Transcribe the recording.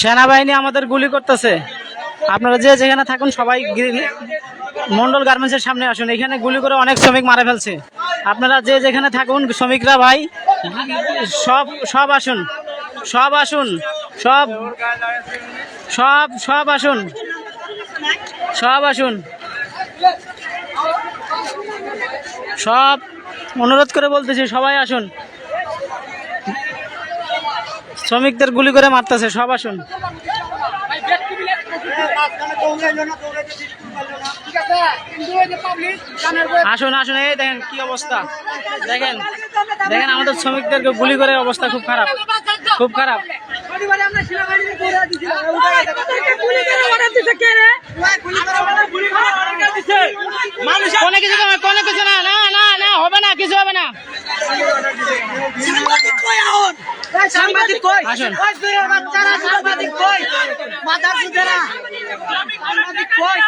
সেনাবাহিনী আমাদের গুলি করতেছে। আপনারা যে যেখানে থাকুন সবাই মন্ডল গার্মেন্টসের সামনে আসুন। এখানে গুলি করে অনেক শ্রমিক মারা ফেলছে। আপনারা যে যেখানে থাকুন শ্রমিকরা ভাই সব সব আসুন, সব আসুন, সব সব সব আসুন, সব আসুন, সব অনুরোধ করে বলতেছি সবাই আসুন। শ্রমিকদের গুলি করে মারতেছে, সব আসুন। আসুন আসুন, এই দেখেন কি অবস্থা, দেখেন দেখেন আমাদের শ্রমিকদেরকে গুলি করে অবস্থা খুব খারাপ, খুব খারাপ। কোনো কিছু না, না না না হবে না, কিছু হবে না। সাংবাদিক কই? আসুন। সাংবাদিক কই? মাদার সুদেরা সাংবাদিক কই?